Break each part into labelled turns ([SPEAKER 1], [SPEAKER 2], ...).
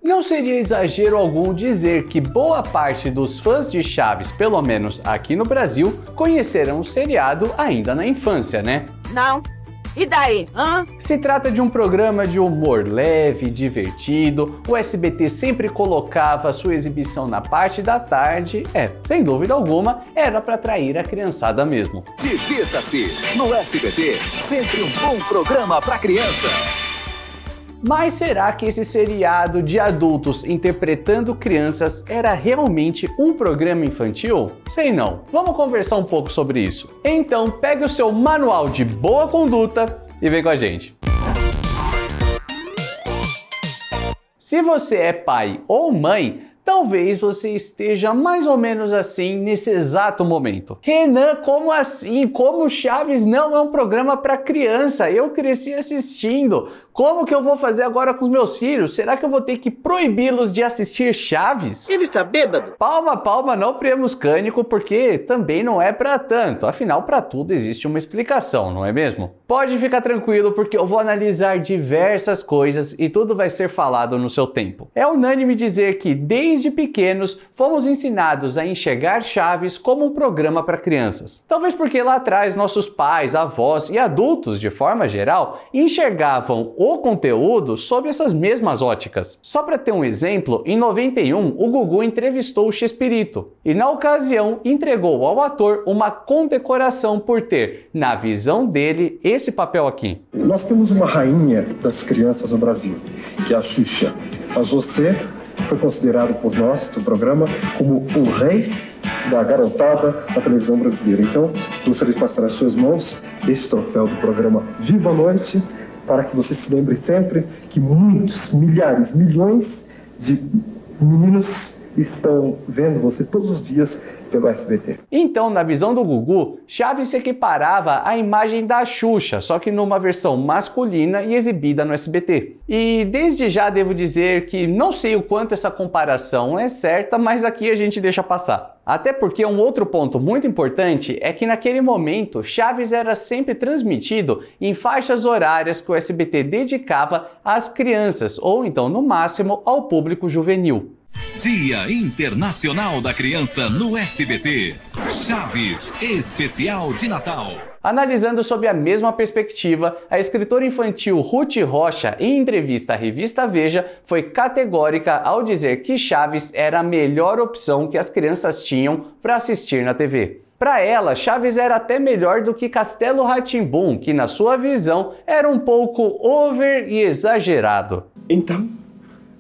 [SPEAKER 1] Não seria exagero algum dizer que boa parte dos fãs de Chaves, pelo menos aqui no Brasil, conheceram o seriado ainda na infância, né?
[SPEAKER 2] Não. E daí?
[SPEAKER 1] Se trata de um programa de humor leve, divertido. O SBT sempre colocava sua exibição na parte da tarde. Sem dúvida alguma, era para atrair a criançada mesmo.
[SPEAKER 3] Divirta-se! No SBT, sempre um bom programa para criança.
[SPEAKER 1] Mas será que esse seriado de adultos interpretando crianças era realmente um programa infantil? Sei não. Vamos conversar um pouco sobre isso. Então, pegue o seu manual de boa conduta e vem com a gente. Se você é pai ou mãe, talvez você esteja mais ou menos assim nesse exato momento. Renan, como assim? Como Chaves não é um programa para criança? Eu cresci assistindo. Como que eu vou fazer agora com os meus filhos? Será que eu vou ter que proibi-los de assistir Chaves?
[SPEAKER 4] Ele está bêbado?
[SPEAKER 1] Palma, não priemos cânico, porque também não é para tanto. Afinal, para tudo existe uma explicação, não é mesmo? Pode ficar tranquilo, porque eu vou analisar diversas coisas e tudo vai ser falado no seu tempo. É unânime dizer que, desde pequenos, fomos ensinados a enxergar Chaves como um programa para crianças. Talvez porque lá atrás nossos pais, avós e adultos, de forma geral, enxergavam o conteúdo sob essas mesmas óticas. Só para ter um exemplo, em 91 o Gugu entrevistou o Chespirito e na ocasião entregou ao ator uma condecoração por ter, na visão dele, esse papel aqui.
[SPEAKER 5] Nós temos uma rainha das crianças no Brasil, que é a Xuxa, mas você foi considerado por nós, do programa, como o rei da garotada da televisão brasileira. Então, gostaria de passar às suas mãos este troféu do programa Viva a Noite, para que você se lembre sempre que muitos, milhares, milhões de meninos estão vendo você todos os dias pelo SBT.
[SPEAKER 1] Então, na visão do Gugu, Chaves se equiparava à imagem da Xuxa, só que numa versão masculina e exibida no SBT. E desde já devo dizer que não sei o quanto essa comparação é certa, mas aqui a gente deixa passar. Até porque um outro ponto muito importante é que naquele momento Chaves era sempre transmitido em faixas horárias que o SBT dedicava às crianças, ou então, no máximo, ao público juvenil.
[SPEAKER 3] Dia Internacional da Criança no SBT. Chaves, especial de Natal.
[SPEAKER 1] Analisando sob a mesma perspectiva, a escritora infantil Ruth Rocha, em entrevista à revista Veja, foi categórica ao dizer que Chaves era a melhor opção que as crianças tinham para assistir na TV. Para ela, Chaves era até melhor do que Castelo Rá-Tim-Bum, que na sua visão era um pouco over e exagerado.
[SPEAKER 5] Então,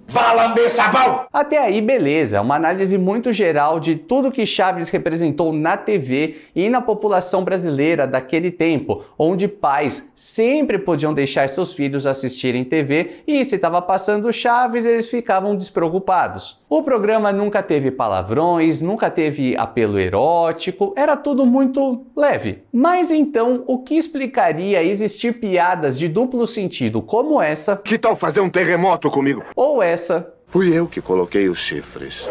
[SPEAKER 6] vá lamber sabão!
[SPEAKER 1] Até aí, beleza, uma análise muito geral de tudo que Chaves representou na TV e na população brasileira daquele tempo, onde pais sempre podiam deixar seus filhos assistirem TV e se estava passando Chaves, eles ficavam despreocupados. O programa nunca teve palavrões, nunca teve apelo erótico, era tudo muito leve. Mas então, o que explicaria existir piadas de duplo sentido como essa?
[SPEAKER 6] Que tal fazer um terremoto comigo?
[SPEAKER 1] Ou essa?
[SPEAKER 6] Fui eu que coloquei os chifres.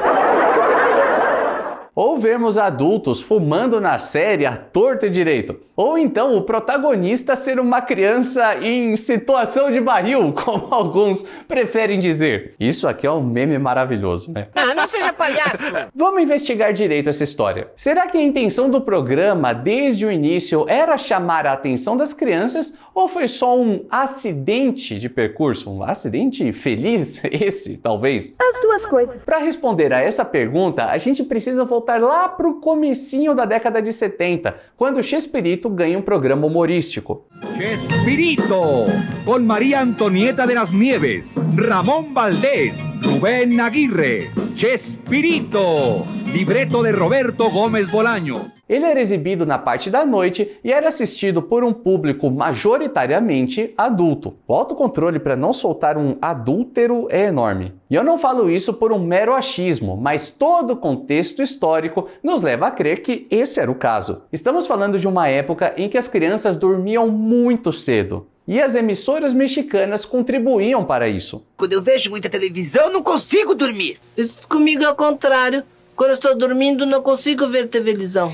[SPEAKER 1] Ou vermos adultos fumando na série à torto e direito. Ou então o protagonista ser uma criança em situação de barril, como alguns preferem dizer. Isso aqui é um meme maravilhoso, né?
[SPEAKER 4] Não seja palhaço!
[SPEAKER 1] Vamos investigar direito essa história. Será que a intenção do programa, desde o início, era chamar a atenção das crianças ou foi só um acidente de percurso? Um acidente feliz? Esse, talvez?
[SPEAKER 2] As duas coisas.
[SPEAKER 1] Para responder a essa pergunta, a gente precisa voltar lá para o comecinho da década de 70, quando Chespirito ganha um programa humorístico.
[SPEAKER 7] Chespirito, com Maria Antonieta de las Nieves, Ramón Valdés, Rubén Aguirre. Chespirito, libreto de Roberto Gómez Bolaño.
[SPEAKER 1] Ele era exibido na parte da noite e era assistido por um público majoritariamente adulto. O autocontrole para não soltar um adúltero é enorme. E eu não falo isso por um mero achismo, mas todo o contexto histórico nos leva a crer que esse era o caso. Estamos falando de uma época em que as crianças dormiam muito cedo. E as emissoras mexicanas contribuíam para isso.
[SPEAKER 4] Quando eu vejo muita televisão, não consigo dormir. Isso comigo é o contrário. Quando eu estou dormindo, não consigo ver televisão.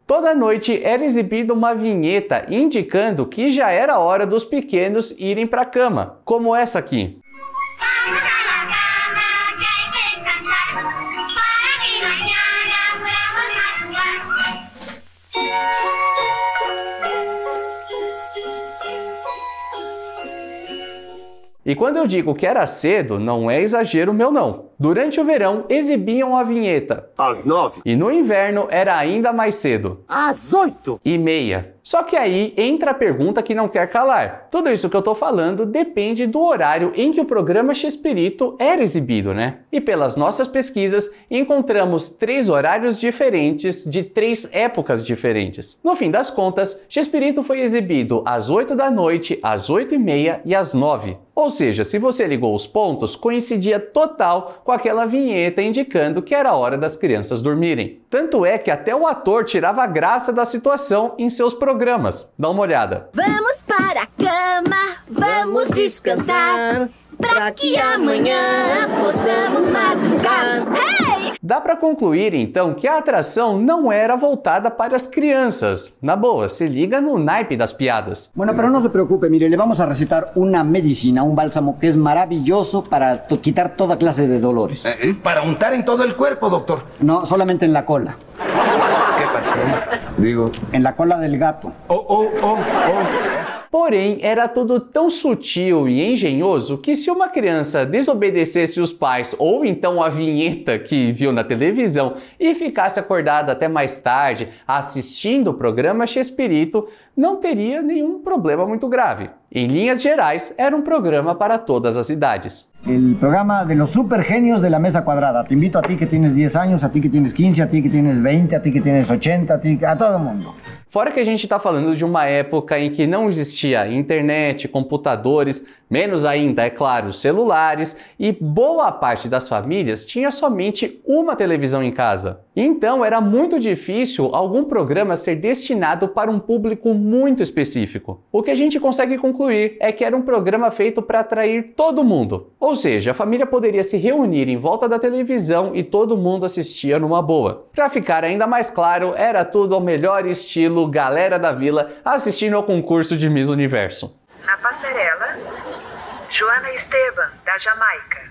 [SPEAKER 1] Toda noite era exibida uma vinheta indicando que já era hora dos pequenos irem para a cama, como essa aqui. E quando eu digo que era cedo, não é exagero meu não. Durante o verão, exibiam a vinheta.
[SPEAKER 6] Às 9.
[SPEAKER 1] E no inverno era ainda mais cedo.
[SPEAKER 4] Às 8h30.
[SPEAKER 1] Só que aí entra a pergunta que não quer calar. Tudo isso que eu tô falando depende do horário em que o programa Chespirito era exibido, né? E pelas nossas pesquisas, encontramos 3 horários diferentes de 3 épocas diferentes. No fim das contas, Chespirito foi exibido às 8 da noite, às 8h30 e às 9. Ou seja, se você ligou os pontos, coincidia total com aquela vinheta indicando que era hora das crianças dormirem. Tanto é que até o ator tirava a graça da situação em seus programas. Dá uma olhada.
[SPEAKER 8] Vamos para a cama, vamos descansar, para que amanhã possamos madrugar. Hey!
[SPEAKER 1] Dá para concluir então que a atração não era voltada para as crianças. Na boa, se liga no naipe das piadas.
[SPEAKER 9] Bueno, pero no se preocupe, mire, le vamos a recetar una medicina, un bálsamo que es maravilloso para quitar toda clase de dolores.
[SPEAKER 6] Para untar en todo el cuerpo, doctor.
[SPEAKER 9] No, solamente en la cola.
[SPEAKER 6] ¿Qué pasó? Digo.
[SPEAKER 9] En la cola del gato.
[SPEAKER 1] Porém, era tudo tão sutil e engenhoso que se uma criança desobedecesse os pais ou então a vinheta que viu na televisão e ficasse acordada até mais tarde assistindo o programa Chespirito, não teria nenhum problema muito grave. Em linhas gerais, era um programa para todas as idades.
[SPEAKER 9] El programa de los super genios de la mesa cuadrada. Te invito a ti que tienes 10 años, a ti que tienes 15, a ti que tienes 20, a ti que tienes 80, a todo mundo.
[SPEAKER 1] Fora que a gente está falando de uma época em que não existia internet, computadores, menos ainda, é claro, celulares, e boa parte das famílias tinha somente uma televisão em casa. Então era muito difícil algum programa ser destinado para um público muito específico. O que a gente consegue concluir é que era um programa feito para atrair todo mundo. Ou seja, a família poderia se reunir em volta da televisão e todo mundo assistia numa boa. Para ficar ainda mais claro, era tudo ao melhor estilo Galera da Vila assistindo ao concurso de Miss Universo.
[SPEAKER 10] Na passarela, Joana Esteban, da Jamaica.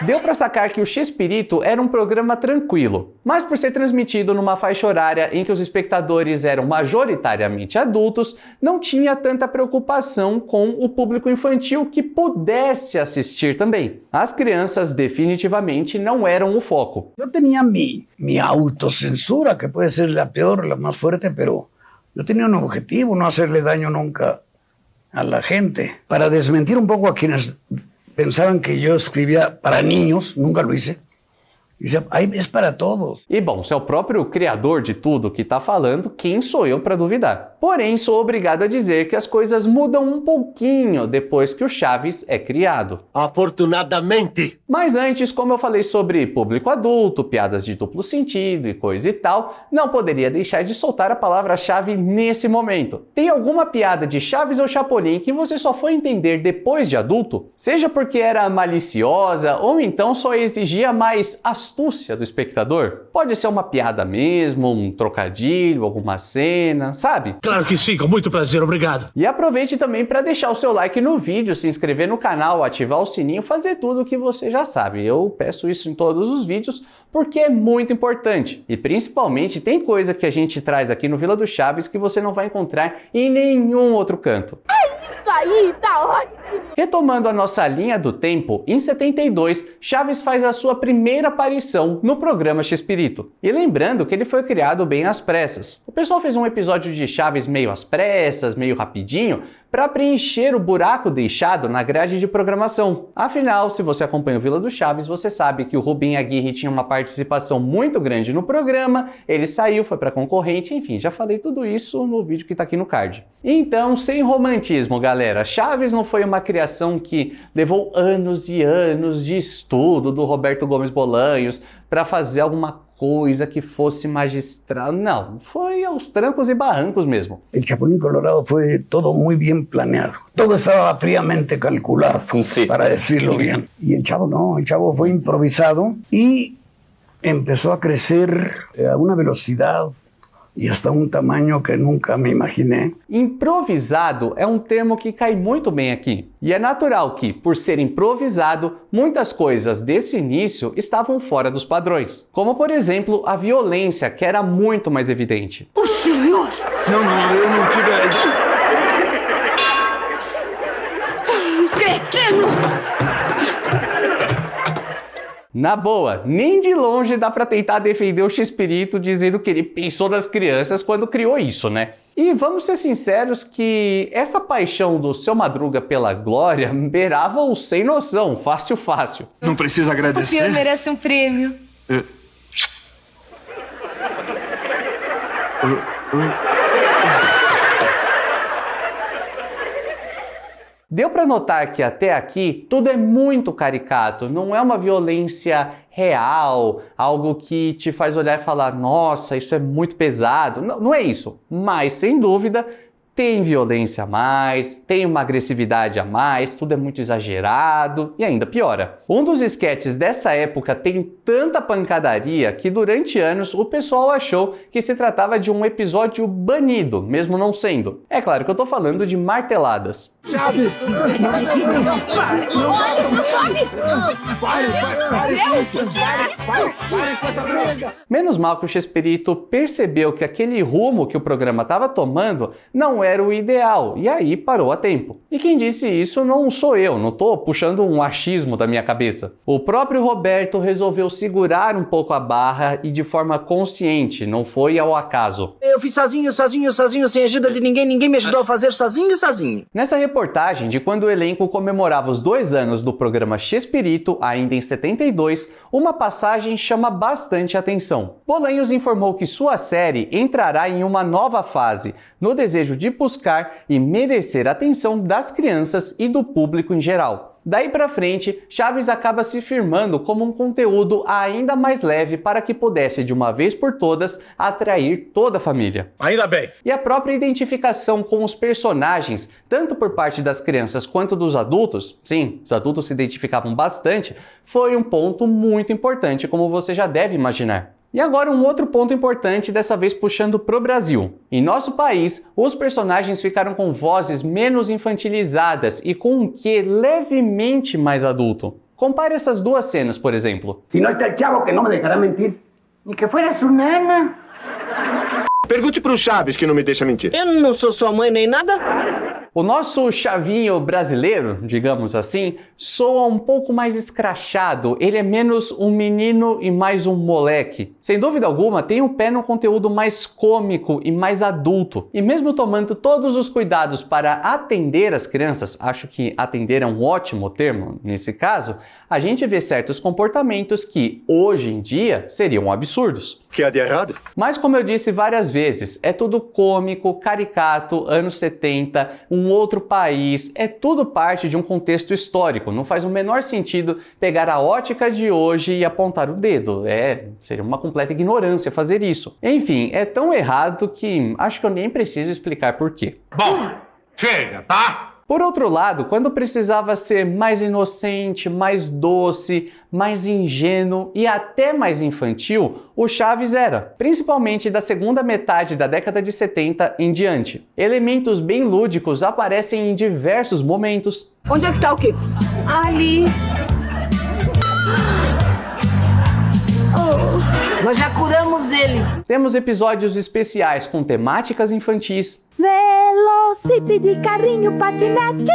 [SPEAKER 1] Deu para sacar que o Chespirito era um programa tranquilo, mas por ser transmitido numa faixa horária em que os espectadores eram majoritariamente adultos, não tinha tanta preocupação com o público infantil que pudesse assistir também. As crianças definitivamente não eram o foco.
[SPEAKER 11] Eu tinha mi autocensura, que pode ser a pior, a mais forte, pero eu tinha um objetivo, não hacerle daño nunca a la gente. Para desmentir un poco a quienes pensaban que yo escribía para niños, nunca lo hice. Isso é para todos.
[SPEAKER 1] E bom, se é o próprio criador de tudo que tá falando, quem sou eu para duvidar? Porém, sou obrigado a dizer que as coisas mudam um pouquinho depois que o Chaves é criado.
[SPEAKER 6] Afortunadamente.
[SPEAKER 1] Mas antes, como eu falei sobre público adulto, piadas de duplo sentido e coisa e tal, não poderia deixar de soltar a palavra-chave nesse momento. Tem alguma piada de Chaves ou Chapolin que você só foi entender depois de adulto? Seja porque era maliciosa ou então só exigia mais astúcia do espectador? Pode ser uma piada mesmo, um trocadilho, alguma cena, sabe?
[SPEAKER 12] Claro que sim, com muito prazer, obrigado.
[SPEAKER 1] E aproveite também para deixar o seu like no vídeo, se inscrever no canal, ativar o sininho, fazer tudo o que você já sabe. Eu peço isso em todos os vídeos porque é muito importante. E principalmente tem coisa que a gente traz aqui no Vila do Chaves que você não vai encontrar em nenhum outro canto.
[SPEAKER 8] Isso aí, tá ótimo!
[SPEAKER 1] Retomando a nossa linha do tempo, em 72, Chaves faz a sua primeira aparição no programa Chespirito. E lembrando que ele foi criado bem às pressas. O pessoal fez um episódio de Chaves meio às pressas, meio rapidinho, para preencher o buraco deixado na grade de programação. Afinal, se você acompanha o Vila do Chaves, você sabe que o Rubem Aguirre tinha uma participação muito grande no programa, ele saiu, foi para concorrente, enfim, já falei tudo isso no vídeo que tá aqui no card. Então, sem romantismo, galera, Chaves não foi uma criação que levou anos e anos de estudo do Roberto Gomes Bolanhos para fazer alguma coisa que fosse magistral. Não, foi aos trancos e barrancos mesmo.
[SPEAKER 11] El Chapulín Colorado foi todo muy bien planeado. Todo estaba fríamente calculado, sí, para decirlo bien. Y el Chavo no, el Chavo fue improvisado y empezó a crecer a una velocidad e hasta um tamanho que nunca me imaginei.
[SPEAKER 1] Improvisado é um termo que cai muito bem aqui. E é natural que, por ser improvisado, muitas coisas desse início estavam fora dos padrões. Como, por exemplo, a violência, que era muito mais evidente.
[SPEAKER 11] O senhor!
[SPEAKER 6] Não, eu não tive...
[SPEAKER 8] cretino!
[SPEAKER 1] Na boa, nem de longe dá pra tentar defender o Chespirito dizendo que ele pensou nas crianças quando criou isso, né? E vamos ser sinceros que essa paixão do Seu Madruga pela Glória beirava o sem noção, fácil.
[SPEAKER 13] Não precisa agradecer.
[SPEAKER 8] O senhor merece um prêmio.
[SPEAKER 1] Deu para notar que até aqui tudo é muito caricato, não é uma violência real, algo que te faz olhar e falar, nossa, isso é muito pesado. Não é isso, mas sem dúvida tem violência a mais, tem uma agressividade a mais, tudo é muito exagerado e ainda piora. Um dos esquetes dessa época tem tanta pancadaria que durante anos o pessoal achou que se tratava de um episódio banido, mesmo não sendo. É claro que eu tô falando de Marteladas.
[SPEAKER 8] Chaves!
[SPEAKER 1] Menos mal que o Chespirito percebeu que aquele rumo que o programa estava tomando não era o ideal, e aí parou a tempo. E quem disse isso não sou eu, não tô puxando um achismo da minha cabeça. O próprio Roberto resolveu segurar um pouco a barra e de forma consciente, não foi ao acaso.
[SPEAKER 4] Eu fiz sozinho, sem ajuda de ninguém me ajudou a fazer sozinho.
[SPEAKER 1] Nessa reportagem de quando o elenco comemorava os 2 anos do programa Chespirito, ainda em 72, uma passagem chama bastante atenção. Bolanhos informou que sua série entrará em uma nova fase, no desejo de buscar e merecer a atenção das crianças e do público em geral. Daí pra frente, Chaves acaba se firmando como um conteúdo ainda mais leve para que pudesse, de uma vez por todas, atrair toda a família.
[SPEAKER 12] Ainda bem.
[SPEAKER 1] E a própria identificação com os personagens, tanto por parte das crianças quanto dos adultos, sim, os adultos se identificavam bastante, foi um ponto muito importante, como você já deve imaginar. E agora um outro ponto importante, dessa vez puxando pro Brasil. Em nosso país, os personagens ficaram com vozes menos infantilizadas e com um quê levemente mais adulto. Compare essas duas cenas, por exemplo.
[SPEAKER 14] Se não está el chavo que não me deixará mentir.
[SPEAKER 2] Ni que fuera su nana.
[SPEAKER 13] Pergunte pro Chaves que não me deixa mentir.
[SPEAKER 4] Eu não sou sua mãe nem nada.
[SPEAKER 1] O nosso Chavinho brasileiro, digamos assim, soa um pouco mais escrachado, ele é menos um menino e mais um moleque. Sem dúvida alguma, tem um pé no conteúdo mais cômico e mais adulto. E mesmo tomando todos os cuidados para atender as crianças, acho que atender é um ótimo termo nesse caso, a gente vê certos comportamentos que, hoje em dia, seriam absurdos.
[SPEAKER 13] Que é de errado?
[SPEAKER 1] Mas como eu disse várias vezes, é tudo cômico, caricato, anos 70, um outro país, é tudo parte de um contexto histórico. Não faz o menor sentido pegar a ótica de hoje e apontar o dedo. Seria uma completa ignorância fazer isso. Enfim, é tão errado que acho que eu nem preciso explicar por quê.
[SPEAKER 12] Bom, chega, tá?
[SPEAKER 1] Por outro lado, quando precisava ser mais inocente, mais doce, mais ingênuo e até mais infantil, o Chaves era, principalmente da segunda metade da década de 70 em diante. Elementos bem lúdicos aparecem em diversos momentos.
[SPEAKER 2] Onde é que está o Kiko?
[SPEAKER 8] Ali.
[SPEAKER 4] Nós já curamos ele.
[SPEAKER 1] Temos episódios especiais com temáticas infantis.
[SPEAKER 8] Velocípede, carrinho, patinete.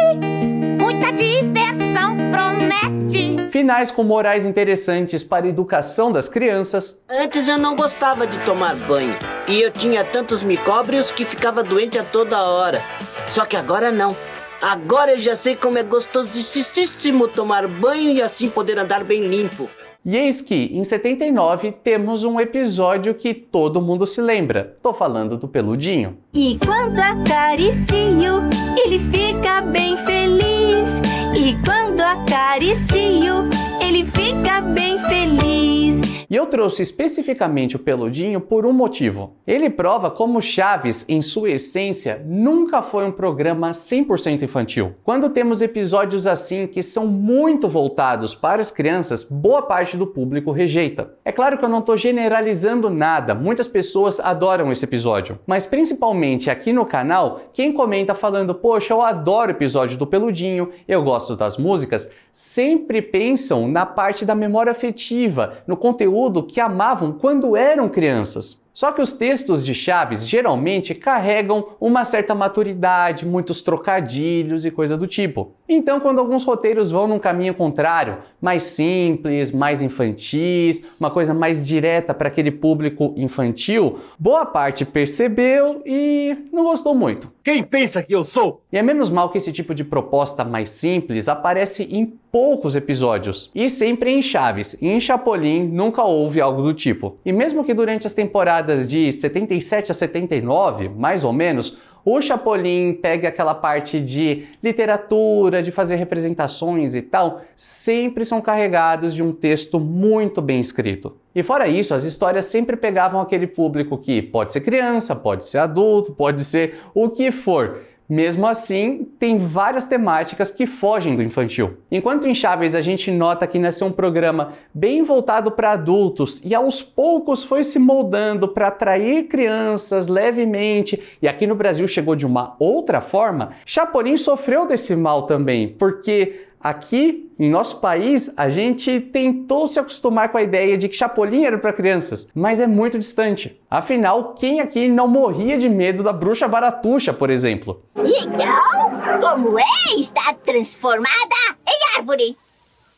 [SPEAKER 8] Muita diversão promete.
[SPEAKER 1] Finais com morais interessantes para a educação das crianças.
[SPEAKER 4] Antes eu não gostava de tomar banho. E eu tinha tantos micóbrios que ficava doente a toda hora. Só que agora não. Agora eu já sei como é gostosíssimo tomar banho e assim poder andar bem limpo.
[SPEAKER 1] E eis que, em 79, temos um episódio que todo mundo se lembra. Tô falando do Peludinho.
[SPEAKER 8] E quando acaricio, ele fica bem feliz. E quando acaricio, ele fica bem feliz.
[SPEAKER 1] E eu trouxe especificamente o Peludinho por um motivo. Ele prova como Chaves, em sua essência, nunca foi um programa 100% infantil. Quando temos episódios assim que são muito voltados para as crianças, boa parte do público rejeita. É claro que eu não estou generalizando nada, muitas pessoas adoram esse episódio. Mas principalmente aqui no canal, quem comenta falando, poxa, eu adoro o episódio do Peludinho, eu gosto das músicas, sempre pensam na parte da memória afetiva, no conteúdo que amavam quando eram crianças. Só que os textos de Chaves geralmente carregam uma certa maturidade, muitos trocadilhos e coisa do tipo. Então, quando alguns roteiros vão num caminho contrário, mais simples, mais infantis, uma coisa mais direta para aquele público infantil, boa parte percebeu e não gostou muito.
[SPEAKER 6] Quem pensa que eu sou?
[SPEAKER 1] E é menos mal que esse tipo de proposta mais simples aparece em poucos episódios. E sempre em Chaves. Em Chapolin nunca houve algo do tipo. E mesmo que durante as temporadas de 77 a 79, mais ou menos, o Chapolin pega aquela parte de literatura, de fazer representações e tal, sempre são carregados de um texto muito bem escrito. E fora isso, as histórias sempre pegavam aquele público que pode ser criança, pode ser adulto, pode ser o que for. Mesmo assim, tem várias temáticas que fogem do infantil. Enquanto em Chaves a gente nota que nasceu um programa bem voltado para adultos e aos poucos foi se moldando para atrair crianças levemente, e aqui no Brasil chegou de uma outra forma, Chapolin sofreu desse mal também, porque aqui, em nosso país, a gente tentou se acostumar com a ideia de que Chapolin era para crianças, mas é muito distante. Afinal, quem aqui não morria de medo da bruxa Baratuxa, por exemplo?
[SPEAKER 15] Então, como é estar transformada em árvore?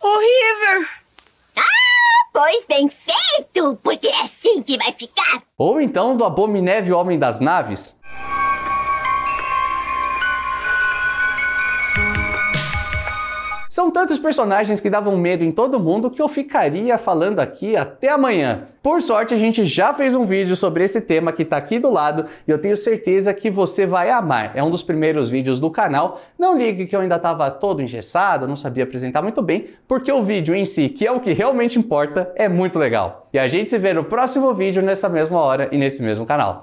[SPEAKER 10] Horrível!
[SPEAKER 15] Ah, pois bem feito, porque é assim que vai ficar.
[SPEAKER 1] Ou então do Abominével Homem das Naves? São tantos personagens que davam medo em todo mundo que eu ficaria falando aqui até amanhã. Por sorte, a gente já fez um vídeo sobre esse tema que tá aqui do lado e eu tenho certeza que você vai amar. É um dos primeiros vídeos do canal. Não ligue que eu ainda estava todo engessado, não sabia apresentar muito bem, porque o vídeo em si, que é o que realmente importa, é muito legal. E a gente se vê no próximo vídeo nessa mesma hora e nesse mesmo canal.